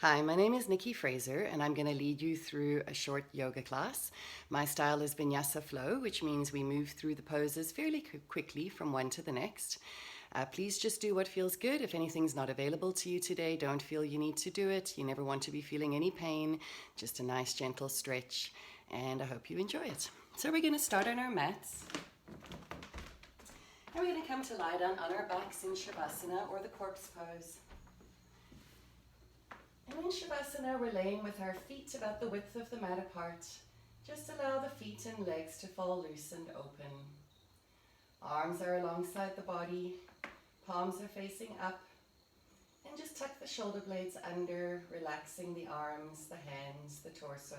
Hi, my name is Niki Fraser, and I'm going to lead you through a short yoga class. My style is Vinyasa Flow, which means we move through the poses fairly quickly from one to the next. Please just do what feels good. If anything's not available to you today, don't feel you need to do it. You never want to be feeling any pain, just a nice gentle stretch, and I hope you enjoy it. So we're going to start on our mats. And we're going to come to lie down on our backs in Shavasana or the corpse pose. And in Shavasana, we're laying with our feet about the width of the mat apart. Just allow the feet and legs to fall loose and open. Arms are alongside the body, palms are facing up, and just tuck the shoulder blades under, relaxing the arms, the hands, the torso.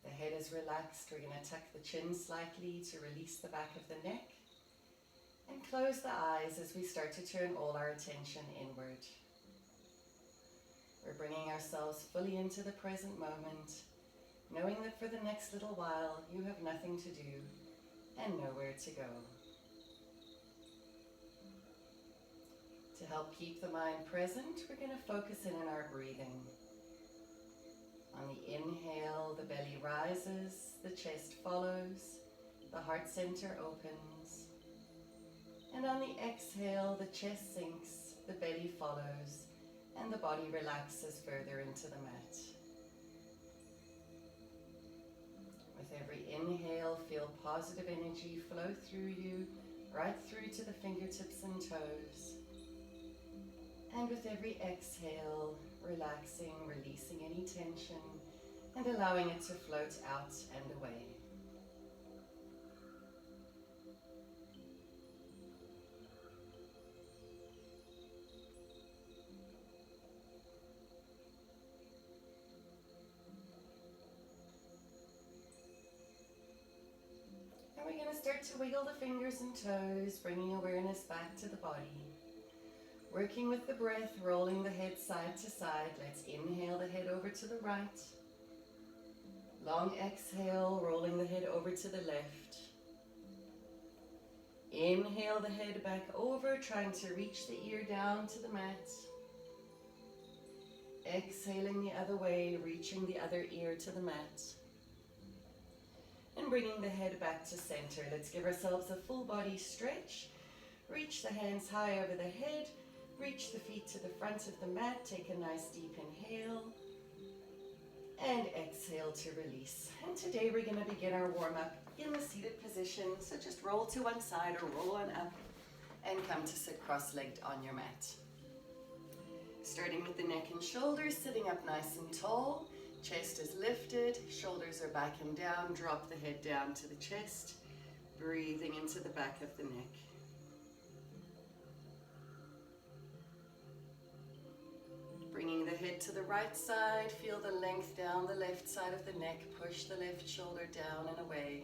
The head is relaxed. We're going to tuck the chin slightly to release the back of the neck, and close the eyes as we start to turn all our attention inward. We're bringing ourselves fully into the present moment, knowing that for the next little while you have nothing to do and nowhere to go. To help keep the mind present, we're going to focus in on our breathing. On the inhale, the belly rises, the chest follows, the heart center opens. And on the exhale, the chest sinks, the belly follows, and the body relaxes further into the mat. With every inhale, feel positive energy flow through you, right through to the fingertips and toes. And with every exhale, relaxing, releasing any tension, and allowing it to float out and away. And we're going to start to wiggle the fingers and toes, bringing awareness back to the body. Working with the breath, rolling the head side to side. Let's inhale the head over to the right. Long exhale, rolling the head over to the left. Inhale the head back over, trying to reach the ear down to the mat. Exhaling the other way, reaching the other ear to the mat. And bringing the head back to center. Let's give ourselves a full body stretch. Reach the hands high over the head. Reach the feet to the front of the mat. Take a nice deep inhale. And exhale to release. And today we're going to begin our warm-up in the seated position. So just roll to one side or roll on up and come to sit cross-legged on your mat. Starting with the neck and shoulders, sitting up nice and tall. Chest is lifted, shoulders are back and down. Drop the head down to the chest. Breathing into the back of the neck. Bringing the head to the right side, feel the length down the left side of the neck, push the left shoulder down and away.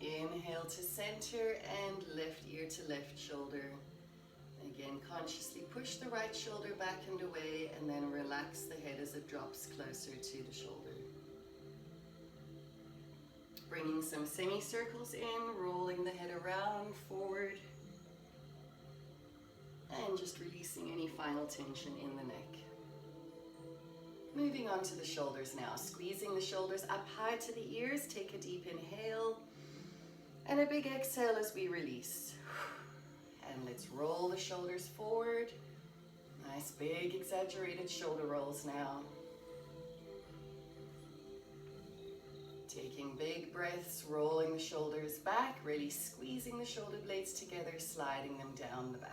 Inhale to center and left ear to left shoulder. Again, consciously push the right shoulder back and away, and then relax the head as it drops closer to the shoulder. Bringing some semicircles in, rolling the head around, forward. And just releasing any final tension in the neck. Moving on to the shoulders now. Squeezing the shoulders up high to the ears. Take a deep inhale. And a big exhale as we release. And let's roll the shoulders forward. Nice big exaggerated shoulder rolls now. Taking big breaths, rolling the shoulders back. Really squeezing the shoulder blades together, sliding them down the back.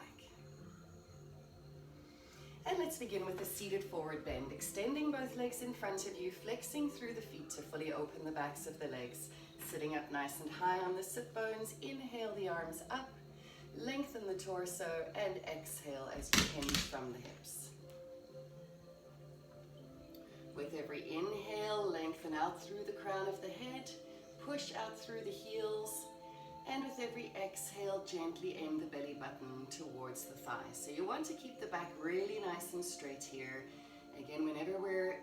And let's begin with a seated forward bend, extending both legs in front of you, flexing through the feet to fully open the backs of the legs. Sitting up nice and high on the sit bones, inhale the arms up, lengthen the torso, and exhale as you hinge from the hips. With every inhale, lengthen out through the crown of the head, push out through the heels, and with every exhale, gently aim the belly button towards the thighs. So you want to keep the back really nice and straight here. Again, whenever we're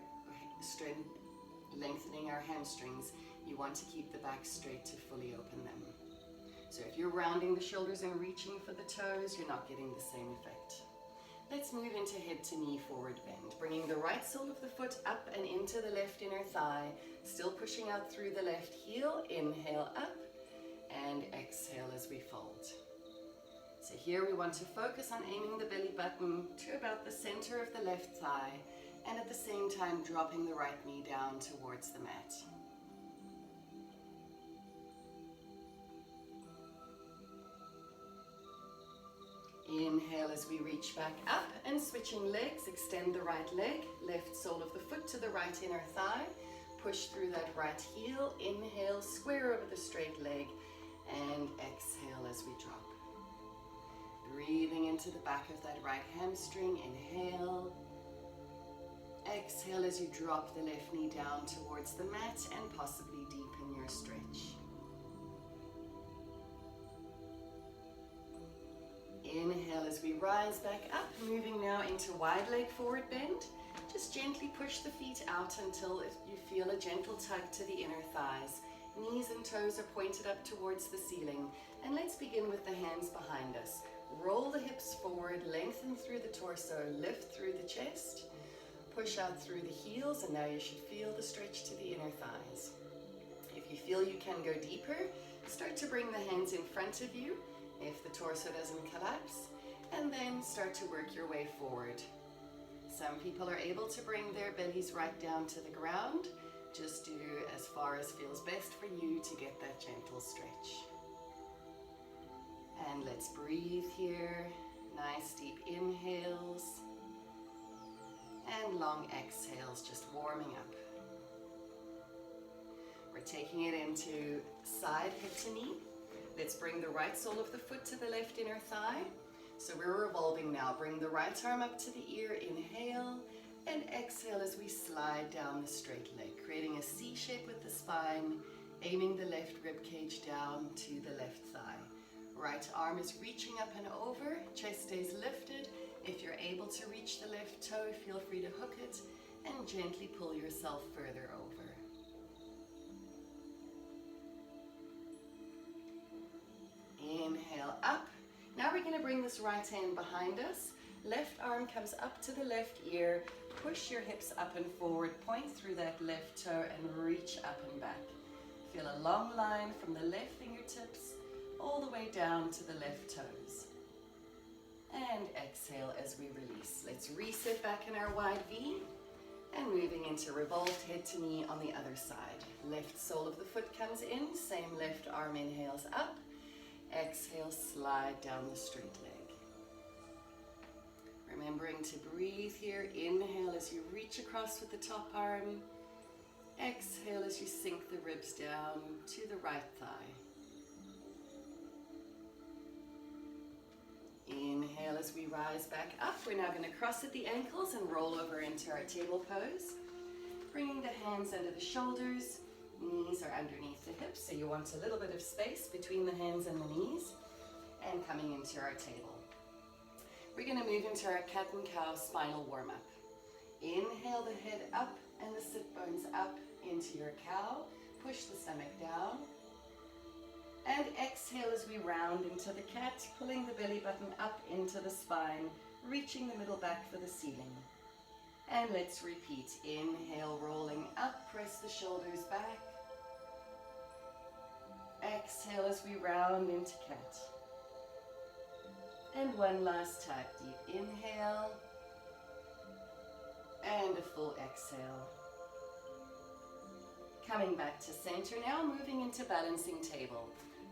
lengthening our hamstrings, you want to keep the back straight to fully open them. So if you're rounding the shoulders and reaching for the toes, you're not getting the same effect. Let's move into head to knee forward bend, bringing the right sole of the foot up and into the left inner thigh, still pushing out through the left heel. Inhale up and exhale as we fold. So here we want to focus on aiming the belly button to about the center of the left thigh, and at the same time dropping the right knee down towards the mat. Inhale as we reach back up and switching legs, extend the right leg, left sole of the foot to the right inner thigh, push through that right heel, inhale, square over the straight leg, and exhale as we drop. Breathing into the back of that right hamstring, inhale. Exhale as you drop the left knee down towards the mat and possibly deepen your stretch. Inhale as we rise back up, moving now into wide leg forward bend. Just gently push the feet out until you feel a gentle tug to the inner thighs. Knees and toes are pointed up towards the ceiling. And let's begin with the hands behind us. Roll the hips forward, lengthen through the torso, lift through the chest. Push out through the heels, and now you should feel the stretch to the inner thighs. If you feel you can go deeper, start to bring the hands in front of you if the torso doesn't collapse, and then start to work your way forward. Some people are able to bring their bellies right down to the ground. Just do as far as feels best for you to get that gentle stretch. And let's breathe here. Nice deep inhales and long exhales, just warming up. We're taking it into side hip to knee. Let's bring the right sole of the foot to the left inner thigh. So we're revolving now. Bring the right arm up to the ear, inhale, and exhale as we slide down the straight leg, creating a C shape with the spine, aiming the left rib cage down to the left thigh. Right arm is reaching up and over, chest stays lifted. If you're able to reach the left toe, feel free to hook it and gently pull yourself further over. Inhale up. Now we're going to bring this right hand behind us. Left arm comes up to the left ear. Push your hips up and forward. Point through that left toe and reach up and back. Feel a long line from the left fingertips all the way down to the left toes. And exhale as we release. Let's reset back in our wide V and moving into revolved head to knee on the other side. Left sole of the foot comes in. Same left arm inhales up. Exhale, slide down the straight leg. Remembering to breathe here. Inhale as you reach across with the top arm. Exhale as you sink the ribs down to the right thigh. Inhale as we rise back up. We're now going to cross at the ankles and roll over into our table pose. Bringing the hands under the shoulders. Knees are underneath the hips, so you want a little bit of space between the hands and the knees. And coming into our table. We're going to move into our cat and cow spinal warm-up. Inhale the head up and the sit bones up into your cow. Push the stomach down. And exhale as we round into the cat, pulling the belly button up into the spine, reaching the middle back for the ceiling. And let's repeat. Inhale, rolling up, press the shoulders back. Exhale as we round into cat. And one last time, deep inhale. And a full exhale. Coming back to center now, moving into balancing table.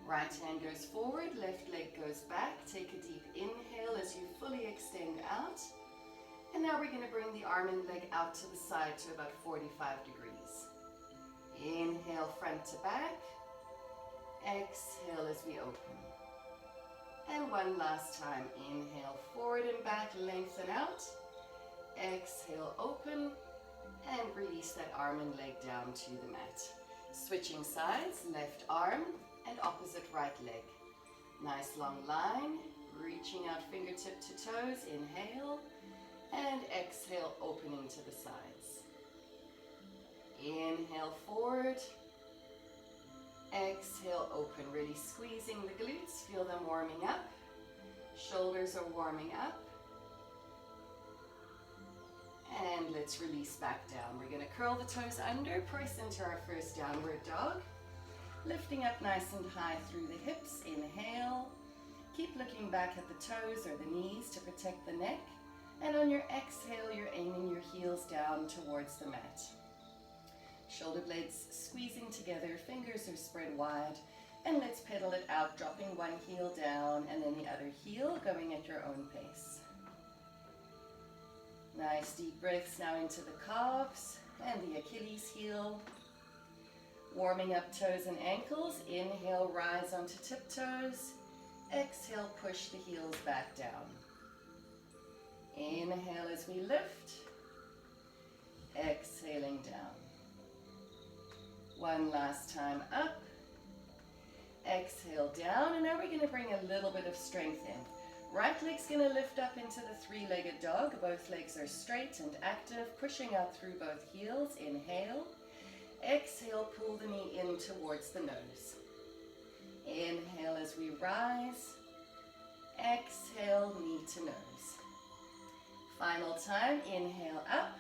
Right hand goes forward, left leg goes back. Take a deep inhale as you fully extend out. And now we're going to bring the arm and leg out to the side to about 45 degrees. Inhale, front to back. Exhale as we open. And one last time. Inhale, forward and back, lengthen out. Exhale, open. And release that arm and leg down to the mat. Switching sides, left arm and opposite right leg. Nice long line. Reaching out fingertip to toes. Inhale. And exhale, opening to the sides. Inhale, forward. Exhale, open. Really squeezing the glutes. Feel them warming up. Shoulders are warming up. And let's release back down. We're going to curl the toes under, press into our first downward dog. Lifting up nice and high through the hips. Inhale. Keep looking back at the toes or the knees to protect the neck. And on your exhale, you're aiming your heels down towards the mat. Shoulder blades squeezing together, fingers are spread wide. And let's pedal it out, dropping one heel down and then the other heel, going at your own pace. Nice deep breaths now into the calves and the Achilles heel. Warming up toes and ankles. Inhale, rise onto tiptoes. Exhale, push the heels back down. Inhale as we lift. Exhaling down. One last time up. Exhale down, and now we're going to bring a little bit of strength in. Right leg's going to lift up into the three-legged dog. Both legs are straight and active, pushing out through both heels. Inhale. Exhale, pull the knee in towards the nose. Inhale as we rise. Exhale, knee to nose. Final time, inhale up.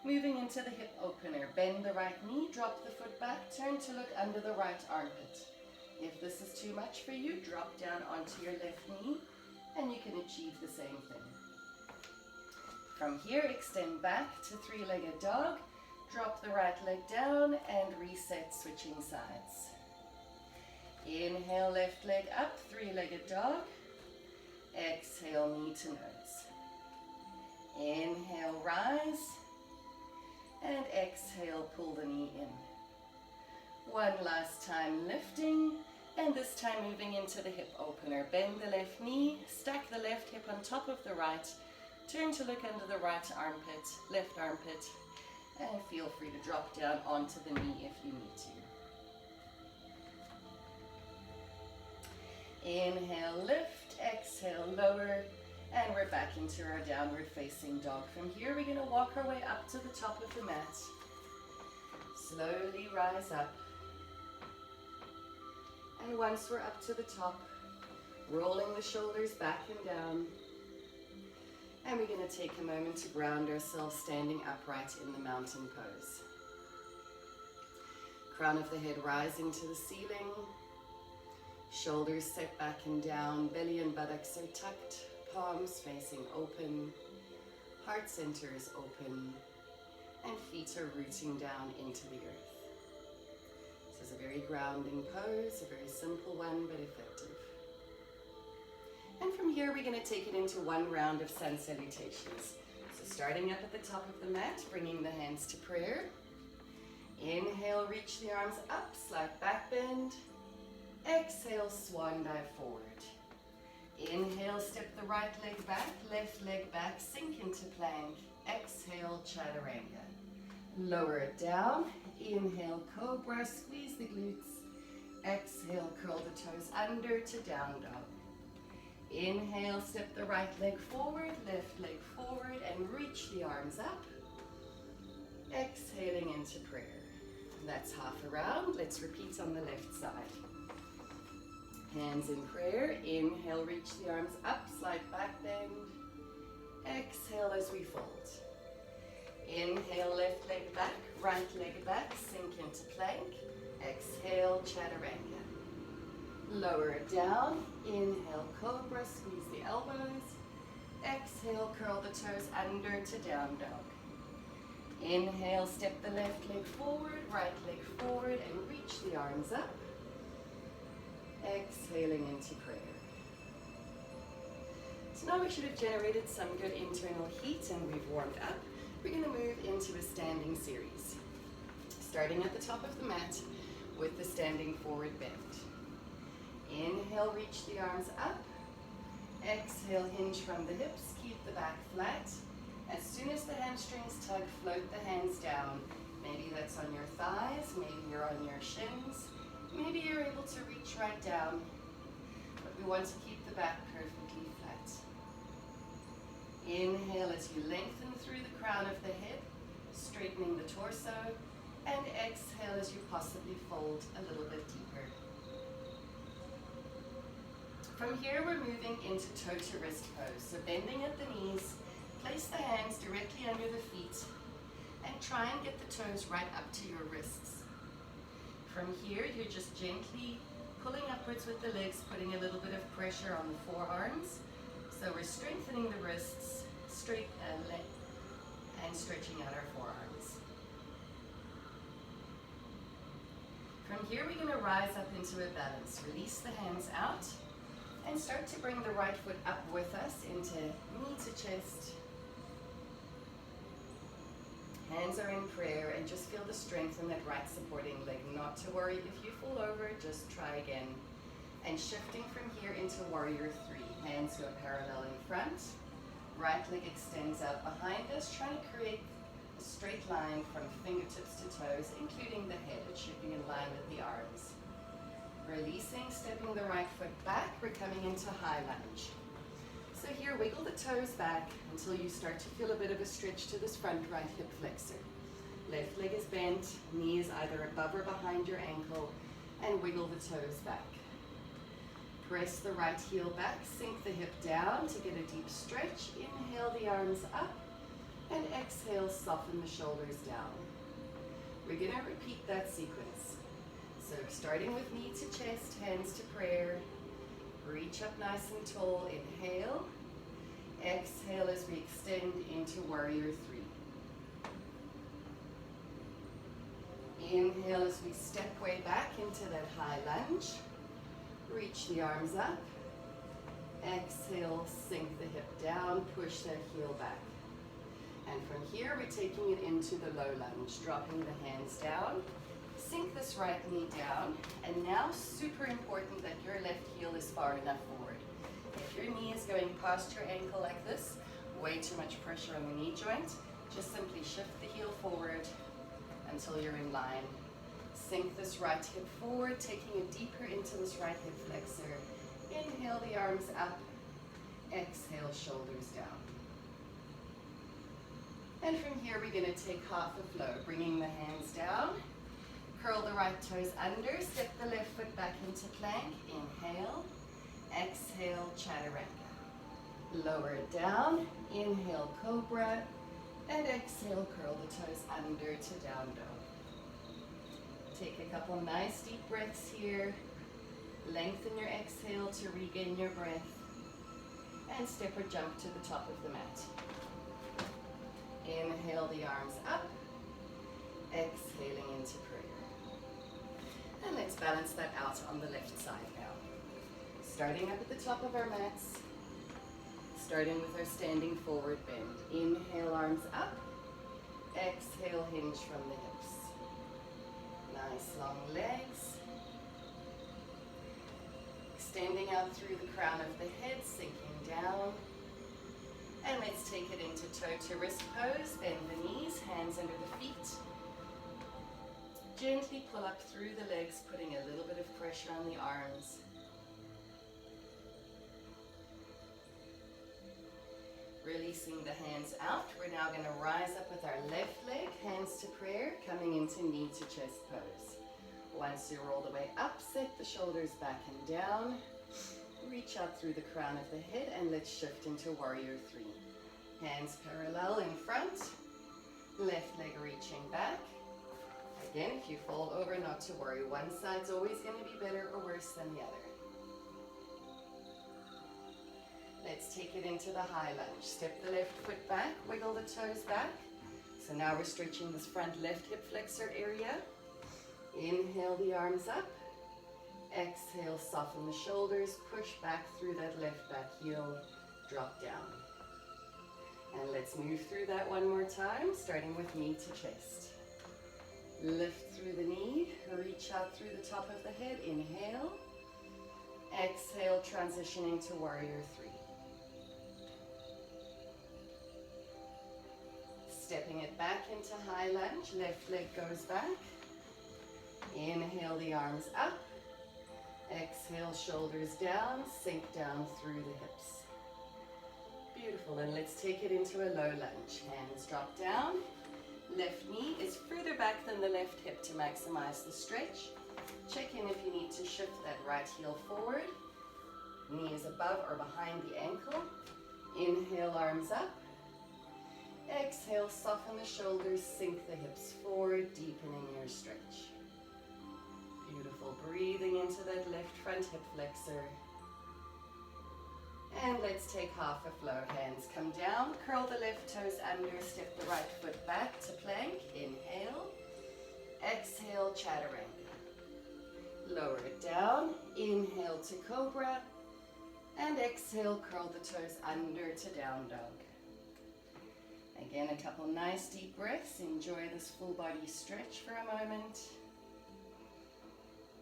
Moving into the hip opener. Bend the right knee, drop the foot back, turn to look under the right armpit. If this is too much for you, drop down onto your left knee and you can achieve the same thing. From here, extend back to three-legged dog. Drop the right leg down and reset, switching sides. Inhale, left leg up, three-legged dog. Exhale, knee to nose. Inhale, rise. And exhale, pull the knee in. One last time, lifting. And this time moving into the hip opener. Bend the left knee, stack the left hip on top of the right. Turn to look under the right armpit, left armpit. And feel free to drop down onto the knee if you need to. Inhale, lift, exhale, lower, and we're back into our downward facing dog. From here, we're gonna walk our way up to the top of the mat. Slowly rise up. And once we're up to the top, rolling the shoulders back and down. And we're going to take a moment to ground ourselves standing upright in the mountain pose. Crown of the head rising to the ceiling. Shoulders set back and down. Belly and buttocks are tucked. Palms facing open. Heart center is open. And feet are rooting down into the earth. This is a very grounding pose, a very simple one, but effective. And from here, we're going to take it into one round of sun salutations. So starting up at the top of the mat, bringing the hands to prayer. Inhale, reach the arms up, slight back bend. Exhale, swan dive forward. Inhale, step the right leg back, left leg back, sink into plank. Exhale, chaturanga. Lower it down. Inhale, cobra, squeeze the glutes. Exhale, curl the toes under to down dog. Inhale, step the right leg forward, left leg forward, and reach the arms up. Exhaling into prayer. That's half a round. Let's repeat on the left side. Hands in prayer. Inhale, reach the arms up, slight back bend. Exhale as we fold. Inhale, left leg back, right leg back, sink into plank. Exhale, chaturanga. Lower it down. Inhale, cobra, squeeze the elbows. Exhale, curl the toes under to down dog. Inhale, step the left leg forward, right leg forward, and reach the arms up. Exhaling into prayer. So now we should have generated some good internal heat and we've warmed up. We're going to move into a standing series. Starting at the top of the mat with the standing forward bend. Inhale, reach the arms up. Exhale, hinge from the hips, keep the back flat. As soon as the hamstrings tug, float the hands down. Maybe that's on your thighs, maybe you're on your shins. Maybe you're able to reach right down, but we want to keep the back perfectly flat. Inhale as you lengthen through the crown of the head, straightening the torso, and exhale as you possibly fold a little bit deeper. From here, we're moving into toe to wrist pose. So bending at the knees, Place the hands directly under the feet and try and get the toes right up to your wrists. From here, you're just gently pulling upwards with the legs, putting a little bit of pressure on the forearms. So we're strengthening the wrists, straight and stretching out our forearms. From here, we're going to rise up into a balance. Release the hands out and start to bring the right foot up with us into knee to chest. Hands are in prayer, and just feel the strength in that right supporting leg. Not to worry if you fall over, just try again. And shifting from here into warrior three. Hands go parallel in front. Right leg extends out behind us, trying to create a straight line from fingertips to toes, including the head. It should be in line with the arms. Releasing, stepping the right foot back, we're coming into high lunge. So here, wiggle the toes back until you start to feel a bit of a stretch to this front right hip flexor. Left leg is bent, knee is either above or behind your ankle, and wiggle the toes back. Press the right heel back, sink the hip down to get a deep stretch. Inhale the arms up, and exhale, soften the shoulders down. We're going to repeat that sequence. So starting with knee to chest, hands to prayer. Reach up nice and tall, inhale. Exhale as we extend into warrior three. Inhale as we step way back into that high lunge. Reach the arms up. Exhale, sink the hip down, push that heel back. And from here, we're taking it into the low lunge, dropping the hands down. Sink this right knee down, and now super important that your left heel is far enough forward. If your knee is going past your ankle like this, way too much pressure on the knee joint, just simply shift the heel forward until you're in line. Sink this right hip forward, taking it deeper into this right hip flexor. Inhale the arms up, exhale shoulders down. And from here, we're going to take half a flow, bringing the hands down. Curl the right toes under, step the left foot back into plank. Inhale, exhale, chaturanga. Lower it down, inhale, cobra, and exhale, curl the toes under to down dog. Take a couple nice deep breaths here. Lengthen your exhale to regain your breath. And step or jump to the top of the mat. Inhale the arms up, exhaling into prayer. And let's balance that out on the left side now. Starting up at the top of our mats, starting with our standing forward bend. Inhale, arms up. Exhale, hinge from the hips. Nice long legs. Extending out through the crown of the head, sinking down. And let's take it into toe to wrist pose. Bend the knees, hands under the feet. Gently pull up through the legs, putting a little bit of pressure on the arms. Releasing the hands out, we're now going to rise up with our left leg, hands to prayer, coming into knee to chest pose. Once you roll the way up, set the shoulders back and down. Reach out through the crown of the head, and let's shift into warrior three. Hands parallel in front, left leg reaching back. Again, if you fall over, not to worry. One side's always going to be better or worse than the other. Let's take it into the high lunge. Step the left foot back, wiggle the toes back. So now we're stretching this front left hip flexor area. Inhale the arms up. Exhale, soften the shoulders, push back through that left back heel, drop down. And let's move through that one more time, starting with knee to chest. Lift through the knee, reach out through the top of the head, inhale. Exhale, transitioning to warrior three. Stepping it back into high lunge, left leg goes back. Inhale the arms up. Exhale, shoulders down, sink down through the hips. Beautiful, and let's take it into a low lunge. Hands drop down. Left knee is further back than the left hip to maximize the stretch. Check in if you need to shift that right heel forward. Knee is above or behind the ankle. Inhale, arms up. Exhale, soften the shoulders, sink the hips forward, deepening your stretch. Beautiful, breathing into that left front hip flexor. And let's take half a flow. Hands come down, curl the left toes under, step the right foot back to plank. Inhale. Exhale, chaturanga. Lower it down. Inhale to cobra. And exhale, curl the toes under to down dog. Again, a couple nice deep breaths. Enjoy this full body stretch for a moment.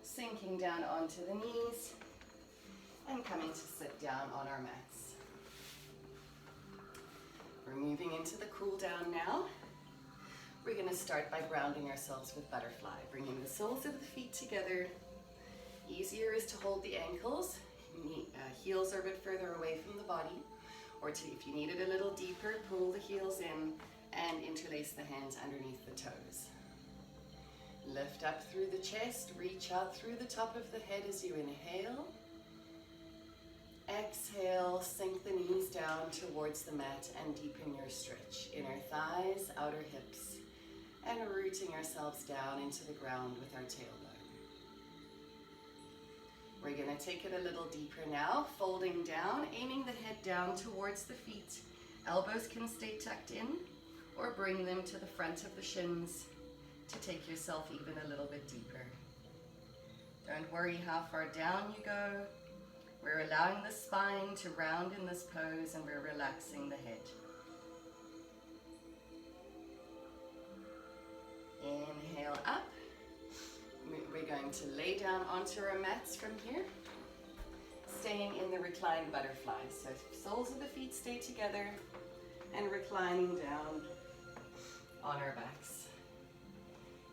Sinking down onto the knees. And coming to sit down on our mats. We're moving into the cool down now. We're going to start by grounding ourselves with butterfly, bringing the soles of the feet together. Easier is to hold the ankles. Heels are a bit further away from the body. Or if you need it a little deeper, pull the heels in and interlace the hands underneath the toes. Lift up through the chest, reach out through the top of the head as you inhale. Exhale, sink the knees down towards the mat and deepen your stretch. Inner thighs, outer hips, and rooting ourselves down into the ground with our tailbone. We're going to take it a little deeper now, folding down, aiming the head down towards the feet. Elbows can stay tucked in, or bring them to the front of the shins to take yourself even a little bit deeper. Don't worry how far down you go. We're allowing the spine to round in this pose and we're relaxing the head. Inhale up. We're going to lay down onto our mats from here, staying in the reclined butterfly. So soles of the feet stay together and reclining down on our backs.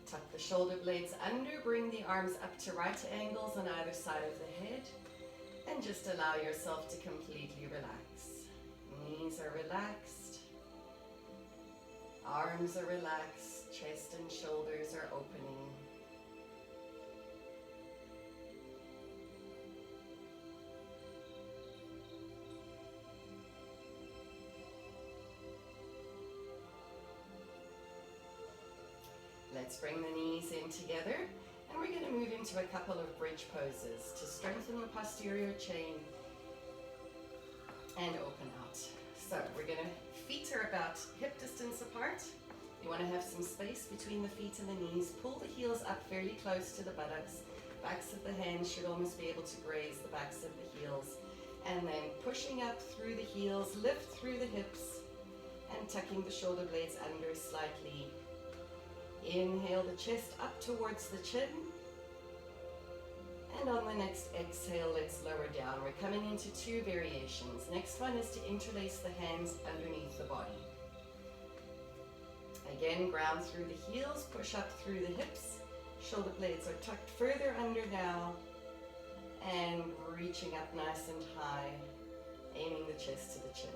Tuck the shoulder blades under, bring the arms up to right angles on either side of the head. And just allow yourself to completely relax. Knees are relaxed. Arms are relaxed. Chest and shoulders are opening. Let's bring the knees in together. And we're going to move into a couple of bridge poses to strengthen the posterior chain and open out. So we're going to, feet are about hip distance apart. You want to have some space between the feet and the knees. Pull the heels up fairly close to the buttocks. Backs of the hands should almost be able to graze the backs of the heels. And then pushing up through the heels, lift through the hips and tucking the shoulder blades under slightly. Inhale the chest up towards the chin. And on the next exhale, let's lower down. We're coming into two variations. Next one is to interlace the hands underneath the body. Again, ground through the heels, push up through the hips. Shoulder blades are tucked further under now. And reaching up nice and high, aiming the chest to the chin.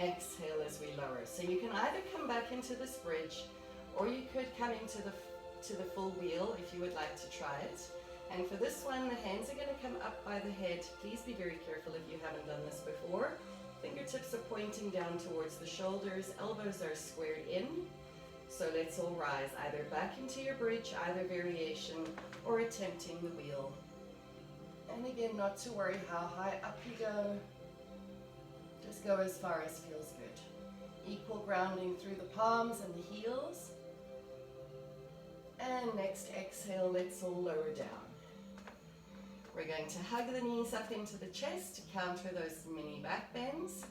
Exhale as we lower. So you can either come back into this bridge, or you could come into the full wheel if you would like to try it. And for this one, the hands are going to come up by the head. Please be very careful if you haven't done this before. Fingertips are pointing down towards the shoulders, elbows are squared in. So let's all rise either back into your bridge, either variation, or attempting the wheel. And again, not to worry how high up you go. Just go as far as feels good. Equal grounding through the palms and the heels. And next exhale, let's all lower down. We're going to hug the knees up into the chest to counter those mini back bends.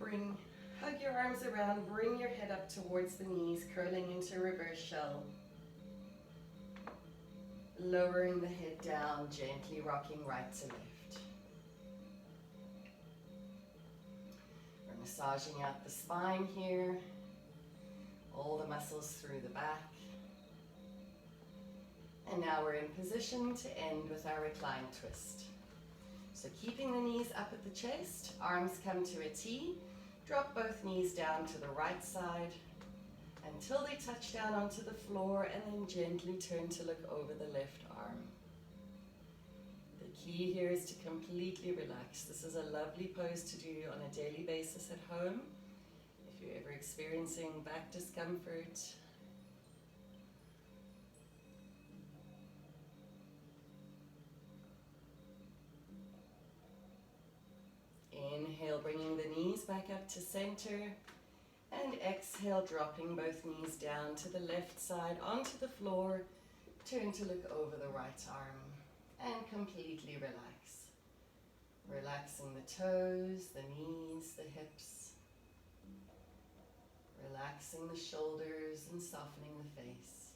Hug your arms around, bring your head up towards the knees, curling into reverse shell. Lowering the head down, gently rocking right to left. Massaging out the spine here, all the muscles through the back. And now we're in position to end with our recline twist. So keeping the knees up at the chest, arms come to a T, drop both knees down to the right side until they touch down onto the floor, and then gently turn to look over the left arm. The key here is to completely relax. This is a lovely pose to do on a daily basis at home. If you're ever experiencing back discomfort, inhale, bringing the knees back up to center, and exhale, dropping both knees down to the left side onto the floor. Turn to look over the right arm and completely relax. Relaxing the toes, the knees, the hips. Relaxing the shoulders and softening the face.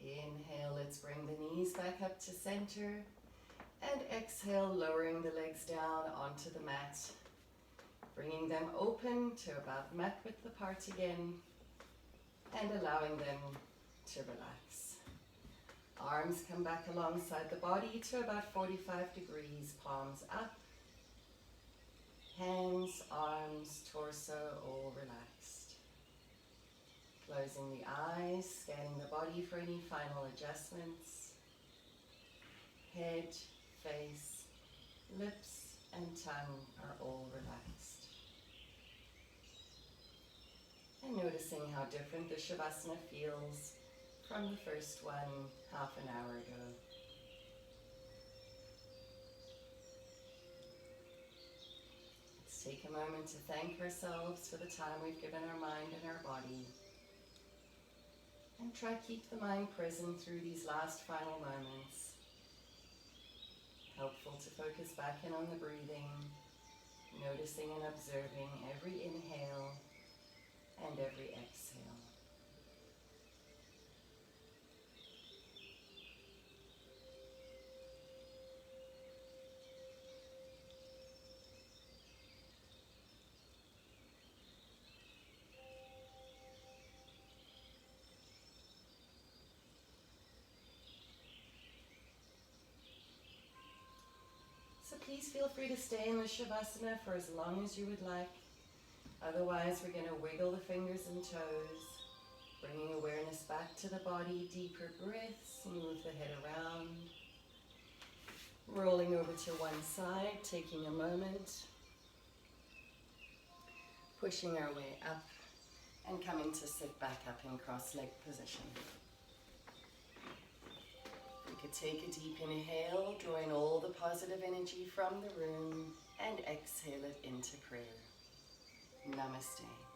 Inhale, let's bring the knees back up to center. And exhale, lowering the legs down onto the mat. Bringing them open to about mat width apart again. And allowing them to relax. Arms come back alongside the body to about 45 degrees, palms up. Hands, arms, torso, all relaxed. Closing the eyes, scanning the body for any final adjustments. Head, face, lips, and tongue are all relaxed. And noticing how different the Shavasana feels from the first one half an hour ago. Let's take a moment to thank ourselves for the time we've given our mind and our body. And try to keep the mind present through these last final moments. Helpful to focus back in on the breathing, noticing and observing every inhale and every exhale. So please feel free to stay in the Shavasana for as long as you would like. Otherwise, we're going to wiggle the fingers and toes, bringing awareness back to the body, deeper breaths, move the head around, rolling over to one side, taking a moment, pushing our way up, and coming to sit back up in cross-leg position. You could take a deep inhale, draw in all the positive energy from the room, and exhale it into prayer. Namaste.